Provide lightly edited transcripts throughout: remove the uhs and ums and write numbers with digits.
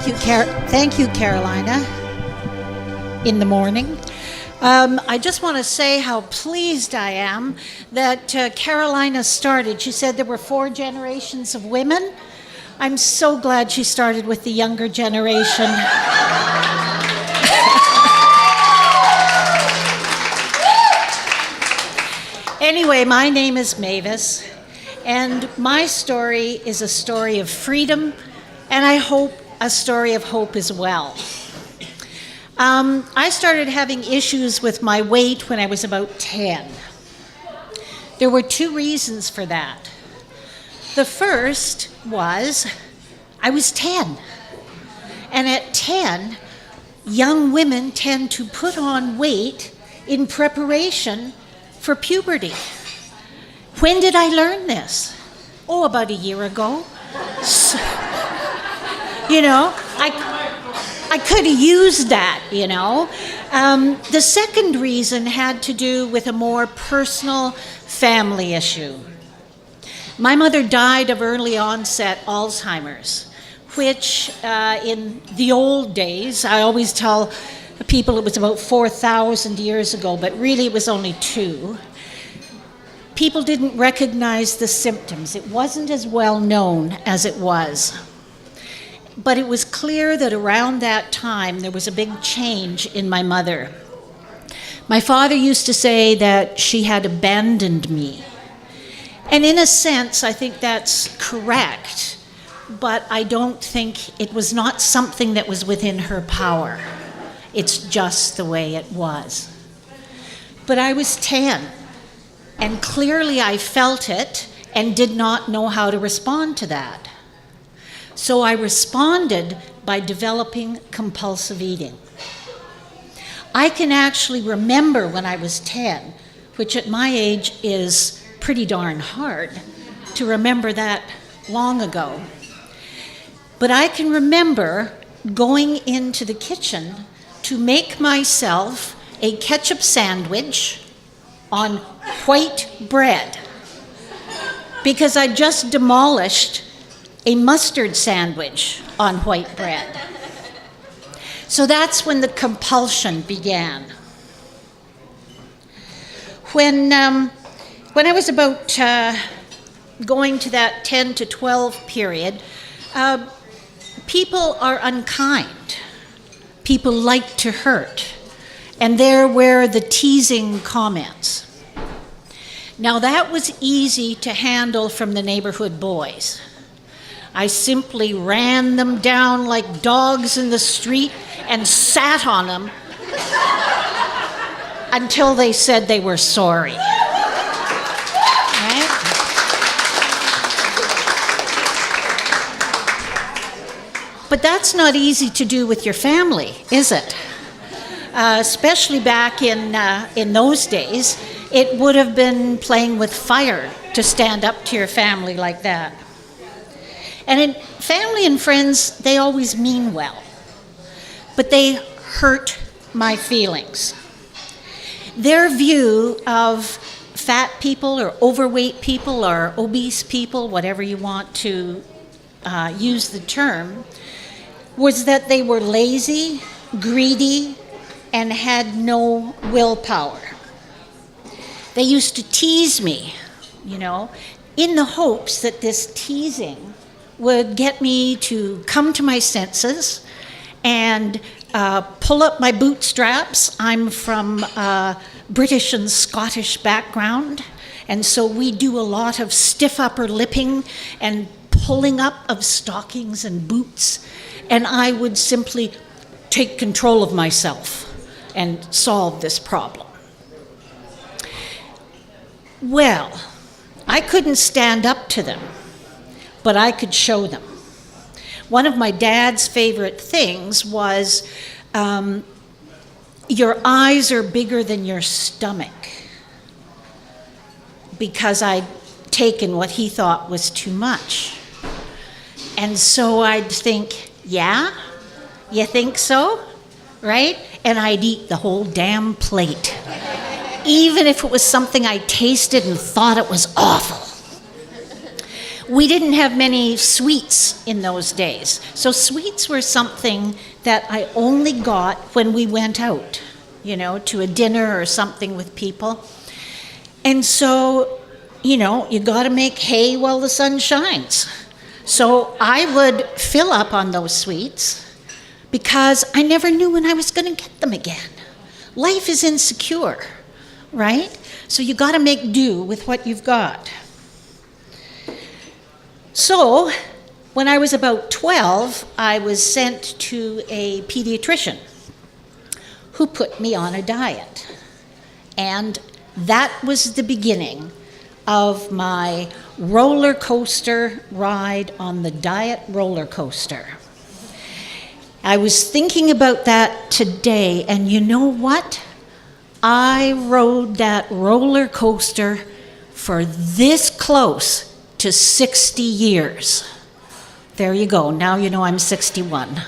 Thank you, Carolina. In the morning. I just want to say how pleased I am that Carolina started. She said there were 4 generations of women. I'm so glad she started with the younger generation. Anyway, my name is Mavis, and my story is a story of freedom, and I hope a story of hope as well. I started having issues with my weight when I was about 10. There were 2 reasons for that. The first was I was 10. And at 10, young women tend to put on weight in preparation for puberty. When did I learn this? Oh, about a year ago. So, I could have used that, The second reason had to do with a more personal family issue. My mother died of early onset Alzheimer's, which in the old days, I always tell people it was about 4,000 years ago, but really it was only 2. People didn't recognize the symptoms. It wasn't as well known as it was. But it was clear that around that time there was a big change in my mother. My father used to say that she had abandoned me. And in a sense, I think that's correct, but I don't think it was not something that was within her power. It's just the way it was. But I was 10, and clearly I felt it and did not know how to respond to that. So I responded by developing compulsive eating. I can actually remember when I was 10, which at my age is pretty darn hard to remember that long ago. But I can remember going into the kitchen to make myself a ketchup sandwich on white bread because I just demolished a mustard sandwich on white bread. So that's when the compulsion began. When I was about going to that 10 to 12 period, people are unkind. People like to hurt. And there were the teasing comments. Now that was easy to handle from the neighborhood boys. I simply ran them down like dogs in the street and sat on them until they said they were sorry. Right? But that's not easy to do with your family, is it? Especially back in those days, it would have been playing with fire to stand up to your family like that. And in family and friends, they always mean well, but they hurt my feelings. Their view of fat people or overweight people or obese people, whatever you want to use the term, was that they were lazy, greedy, and had no willpower. They used to tease me, in the hopes that this teasing would get me to come to my senses and pull up my bootstraps. I'm from a British and Scottish background, and so we do a lot of stiff upper lipping and pulling up of stockings and boots, and I would simply take control of myself and solve this problem. Well, I couldn't stand up to them, but I could show them. One of my dad's favorite things was, your eyes are bigger than your stomach, because I'd taken what he thought was too much. And so I'd think, yeah, you think so? Right? And I'd eat the whole damn plate, even if it was something I tasted and thought it was awful. We didn't have many sweets in those days. So sweets were something that I only got when we went out, to a dinner or something with people. And so, you got to make hay while the sun shines. So I would fill up on those sweets because I never knew when I was going to get them again. Life is insecure, right? So you got to make do with what you've got. So when I was about 12, I was sent to a pediatrician who put me on a diet. And that was the beginning of my roller coaster ride on the diet roller coaster. I was thinking about that today, and you know what? I rode that roller coaster for this close to 60 years. There you go. Now you know I'm 61.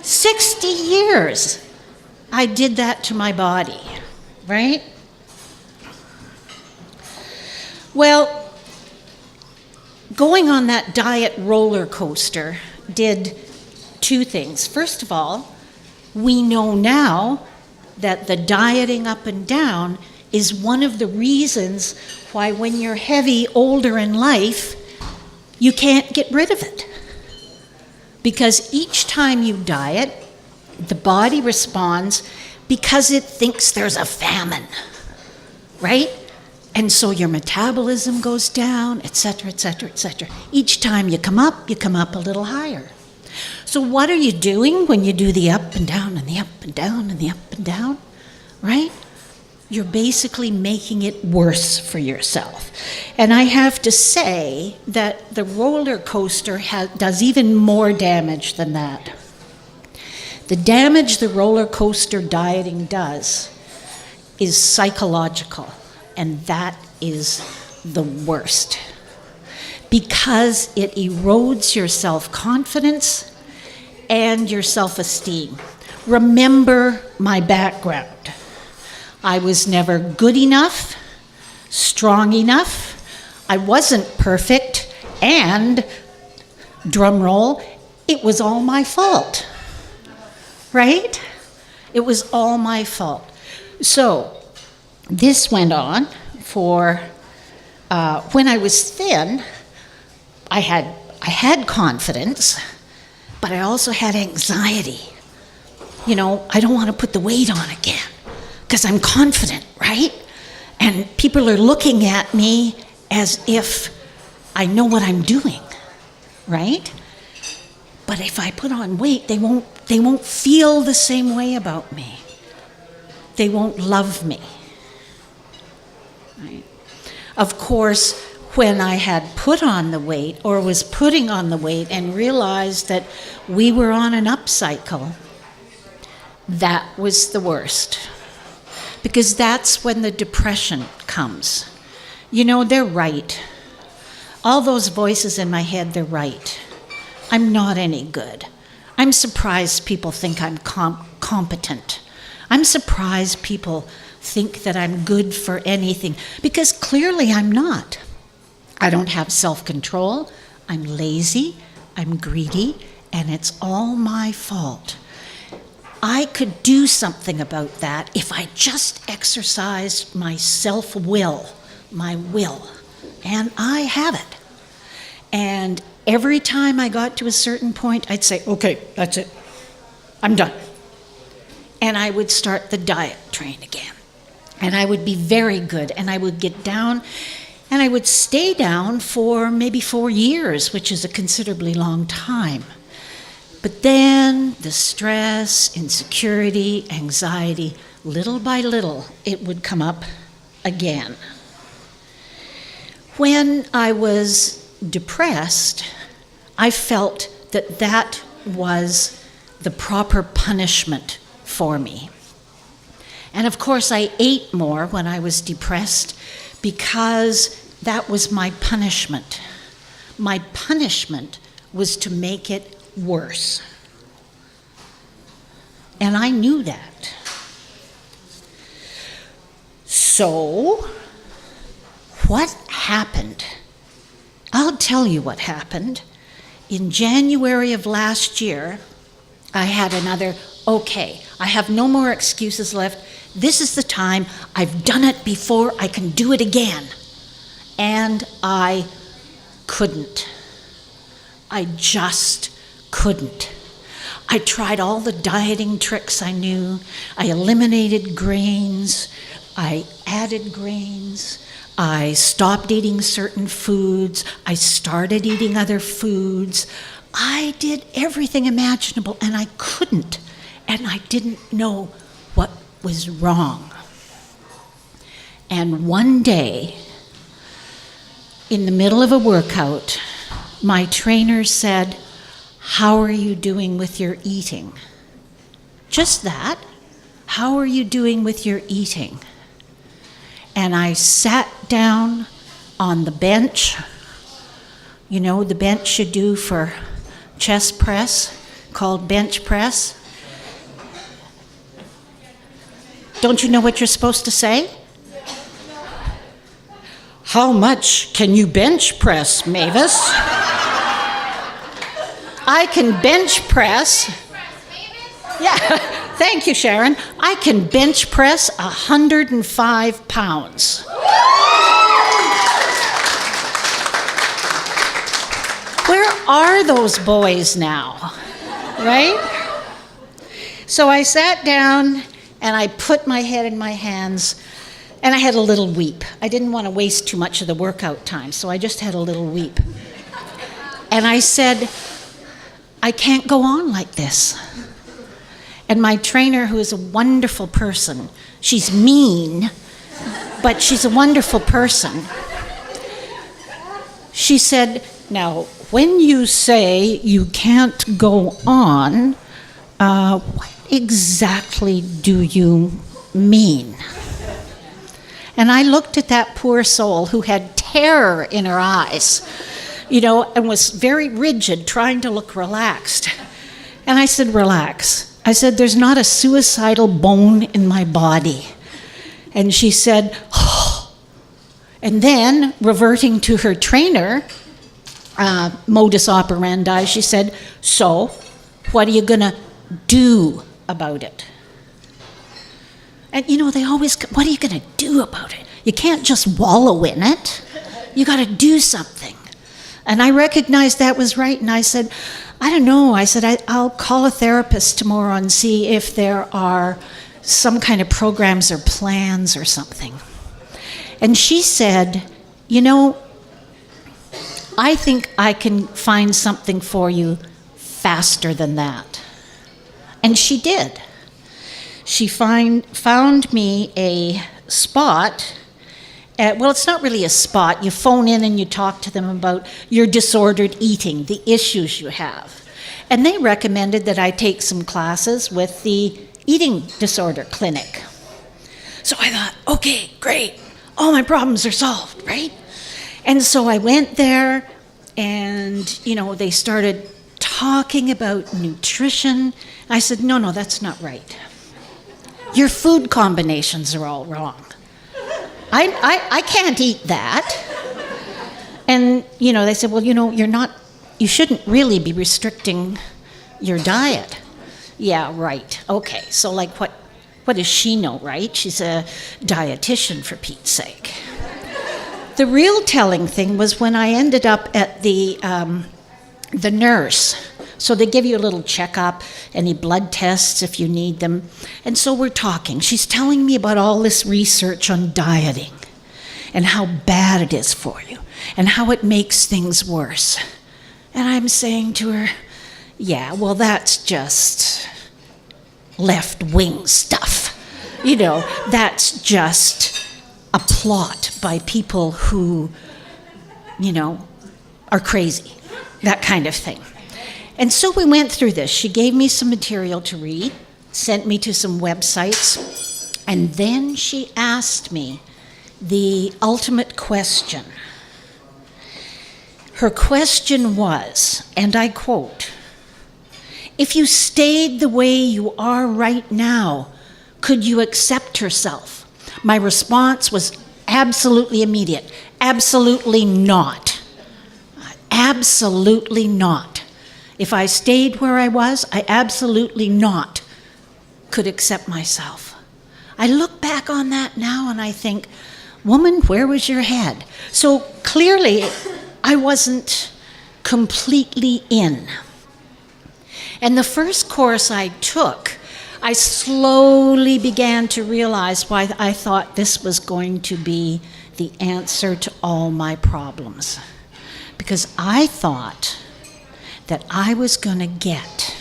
60 years I did that to my body, right? Well, going on that diet roller coaster did two things. First of all, we know now that the dieting up and down is one of the reasons why when you're heavy, older in life, you can't get rid of it. Because each time you diet, the body responds because it thinks there's a famine, right? And so your metabolism goes down, et cetera, et cetera, et cetera. Each time you come up a little higher. So what are you doing when you do the up and down and the up and down and the up and down, right? You're basically making it worse for yourself. And I have to say that the roller coaster does even more damage than that. The damage the roller coaster dieting does is psychological, and that is the worst. Because it erodes your self-confidence and your self-esteem. Remember my background. I was never good enough, strong enough, I wasn't perfect, and, drum roll, it was all my fault, right? It was all my fault. So this went on for, when I was thin, I had confidence, but I also had anxiety. I don't want to put the weight on again because I'm confident, right? And people are looking at me as if I know what I'm doing, right? But if I put on weight, they won't feel the same way about me. They won't love me. Right? Of course, when I had put on the weight or was putting on the weight and realized that we were on an up cycle, that was the worst. Because that's when the depression comes. They're right. All those voices in my head, they're right. I'm not any good. I'm surprised people think I'm competent. I'm surprised people think that I'm good for anything, because clearly I'm not. I don't have self-control, I'm lazy, I'm greedy, and it's all my fault. I could do something about that if I just exercised my self-will, my will, and I have it. And every time I got to a certain point, I'd say, okay, that's it, I'm done. And I would start the diet train again. And I would be very good, and I would get down, and I would stay down for maybe 4 years, which is a considerably long time. But then the stress, insecurity, anxiety, little by little, it would come up again. When I was depressed, I felt that that was the proper punishment for me. And of course, I ate more when I was depressed because that was my punishment. My punishment was to make it worse. And I knew that. So, what happened I'll tell you what happened. In January of last year, I had another, okay, I have no more excuses left. This is the time. I've done it before. I can do it again. And I couldn't. I just couldn't. I tried all the dieting tricks I knew. I eliminated grains. I added grains. I stopped eating certain foods. I started eating other foods. I did everything imaginable, and I couldn't. And I didn't know what was wrong. And one day, in the middle of a workout, my trainer said, "How are you doing with your eating?" Just that. How are you doing with your eating? And I sat down on the bench, you know, the bench you do for chest press, called bench press. Don't you know what you're supposed to say? How much can you bench press, Mavis? I can bench press. Yeah, thank you, Sharon. I can bench press 105 pounds. Where are those boys now, right? So I sat down and I put my head in my hands and I had a little weep. I didn't want to waste too much of the workout time, so I just had a little weep. And I said, I can't go on like this. And my trainer, who is a wonderful person, she's mean, but she's a wonderful person. She said, now, when you say you can't go on, what exactly do you mean? And I looked at that poor soul who had terror in her eyes, you know, and was very rigid, trying to look relaxed. And I said, relax. I said, there's not a suicidal bone in my body. And she said, oh. And then, reverting to her trainer, modus operandi, she said, so, what are you gonna do about it? And you know, they always, what are you gonna do about it? You can't just wallow in it. You gotta do something. And I recognized that was right, and I said, I don't know. I said, I'll call a therapist tomorrow and see if there are some kind of programs or plans or something. And she said, you know, I think I can find something for you faster than that. And she did. She found me a spot. Well, it's not really a spot. You phone in and you talk to them about your disordered eating, the issues you have. And they recommended that I take some classes with the eating disorder clinic. So I thought, okay, great. All my problems are solved, right? And so I went there and, you know, they started talking about nutrition. I said, no, that's not right. Your food combinations are all wrong. I can't eat that. And, you know, they said, well, you know, you shouldn't really be restricting your diet. Yeah, right. Okay, so like what does she know, right? She's a dietitian, for Pete's sake. The real telling thing was when I ended up at the nurse. So they give you a little checkup, any blood tests if you need them. And so we're talking. She's telling me about all this research on dieting and how bad it is for you and how it makes things worse. And I'm saying to her, yeah, well, that's just left-wing stuff. You know, that's just a plot by people who, you know, are crazy, that kind of thing. And so we went through this. She gave me some material to read, sent me to some websites, and then she asked me the ultimate question. Her question was, and I quote, if you stayed the way you are right now, could you accept yourself? My response was absolutely immediate. Absolutely not. absolutely not. If I stayed where I was, I absolutely not could accept myself. I look back on that now and I think, woman, where was your head? So clearly, I wasn't completely in. And the first course I took, I slowly began to realize why I thought this was going to be the answer to all my problems. Because I thought that I was going to get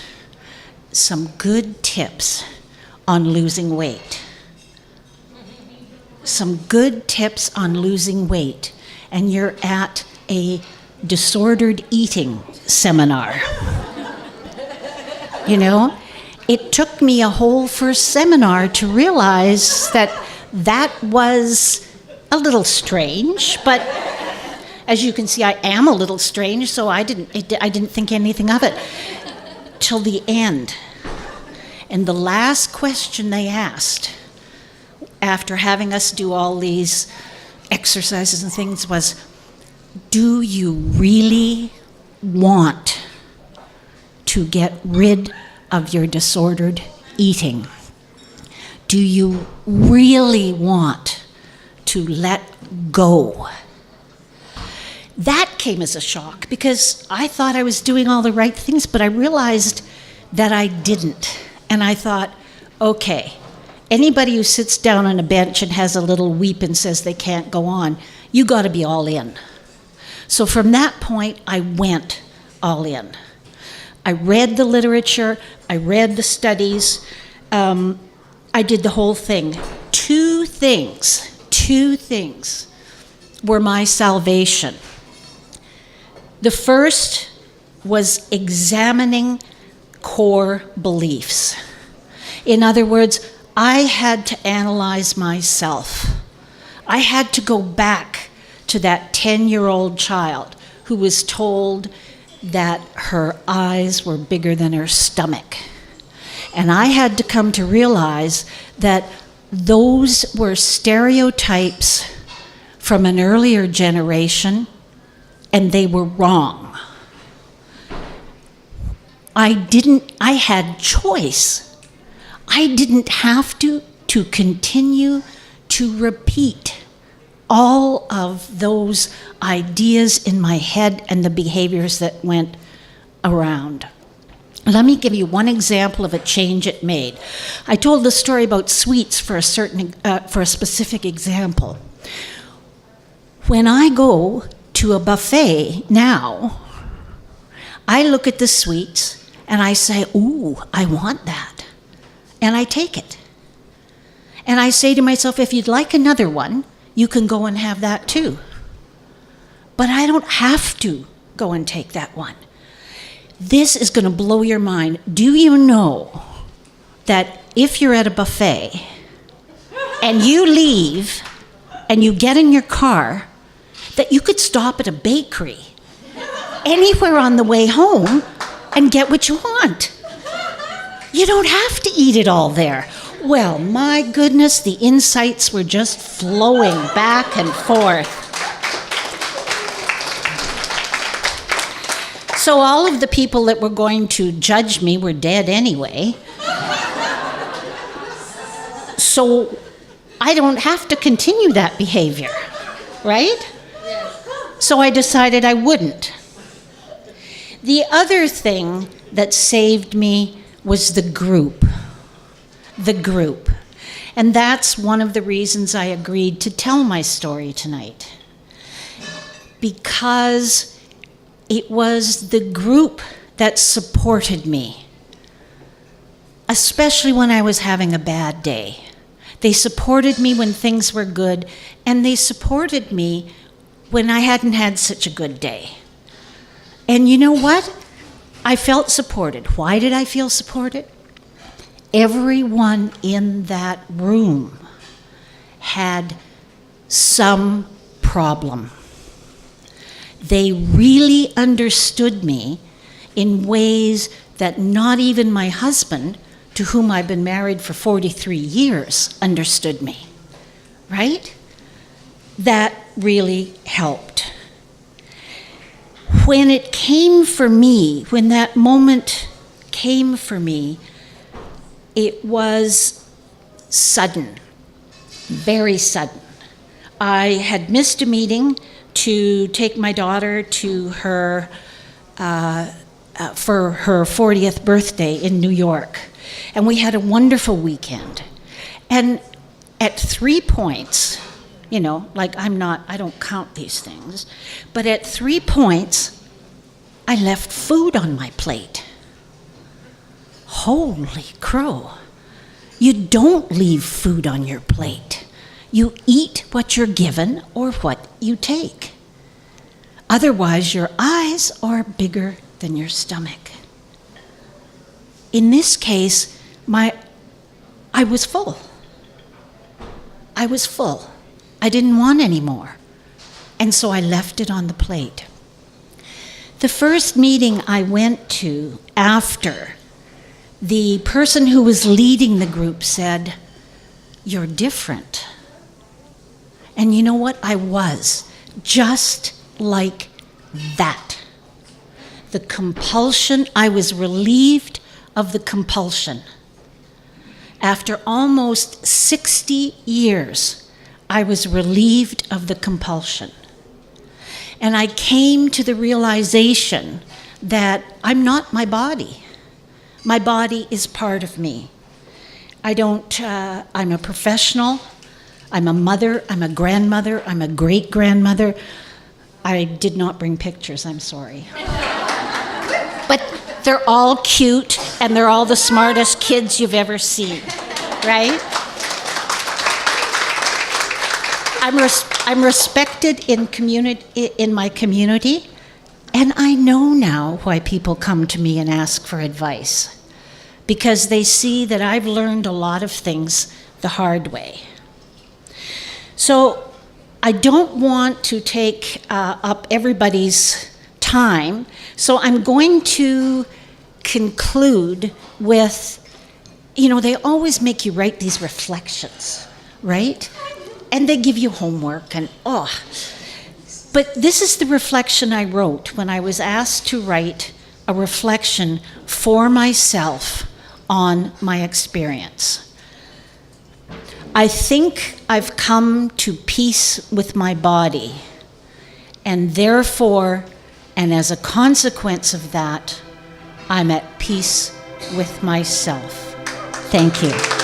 some good tips on losing weight. Some good tips on losing weight. And you're at a disordered eating seminar. You know, it took me a whole first seminar to realize that that was a little strange, but as you can see, I am a little strange, so I didn't think anything of it till the end. And the last question they asked, after having us do all these exercises and things, was, do you really want to get rid of your disordered eating? Do you really want to let go? That came as a shock because I thought I was doing all the right things, but I realized that I didn't. And I thought, okay, anybody who sits down on a bench and has a little weep and says they can't go on, you got to be all in. So from that point, I went all in. I read the literature, I read the studies, I did the whole thing. Two things were my salvation. The first was examining core beliefs. In other words, I had to analyze myself. I had to go back to that 10-year-old child who was told that her eyes were bigger than her stomach. And I had to come to realize that those were stereotypes from an earlier generation, and they were wrong. I had choice. I didn't have to continue to repeat all of those ideas in my head and the behaviors that went around. Let me give you one example of a change it made. I told the story about sweets for a specific example. When I go to a buffet now, I look at the sweets and I say, ooh, I want that. And I take it. And I say to myself, if you'd like another one, you can go and have that too. But I don't have to go and take that one. This is going to blow your mind. Do you know that if you're at a buffet and you leave and you get in your car, that you could stop at a bakery anywhere on the way home and get what you want? You don't have to eat it all there. Well, my goodness, the insights were just flowing back and forth. So all of the people that were going to judge me were dead anyway. So I don't have to continue that behavior, right? So I decided I wouldn't. The other thing that saved me was the group. And that's one of the reasons I agreed to tell my story tonight. Because it was the group that supported me, especially when I was having a bad day. They supported me when things were good, and they supported me when I hadn't had such a good day. And you know what? I felt supported. Why did I feel supported? Everyone in that room had some problem. They really understood me in ways that not even my husband, to whom I've been married for 43 years, understood me, right? That really helped. when it came for me, when that moment came for me, it was sudden, very sudden. I had missed a meeting to take my daughter to her, for her 40th birthday in New York. And we had a wonderful weekend. And at 3 points, you know, like I don't count these things, but at 3 points, I left food on my plate. Holy crow. You don't leave food on your plate. You eat what you're given or what you take. Otherwise, your eyes are bigger than your stomach. In this case, I was full. I was full. I didn't want any more. And so I left it on the plate. The first meeting I went to after, the person who was leading the group said, "You're different." And you know what? I was, just like that. The compulsion, I was relieved of the compulsion. After almost 60 years, I was relieved of the compulsion. And I came to the realization that I'm not my body. My body is part of me. I'm a professional, I'm a mother, I'm a grandmother, I'm a great-grandmother. I did not bring pictures, I'm sorry. But they're all cute, and they're all the smartest kids you've ever seen, right? I'm respected in my community, and I know now why people come to me and ask for advice, because they see that I've learned a lot of things the hard way. So I don't want to take up everybody's time, so I'm going to conclude with, they always make you write these reflections, right? And they give you homework but this is the reflection I wrote when I was asked to write a reflection for myself on my experience. I think I've come to peace with my body, and therefore, and as a consequence of that, I'm at peace with myself. Thank you.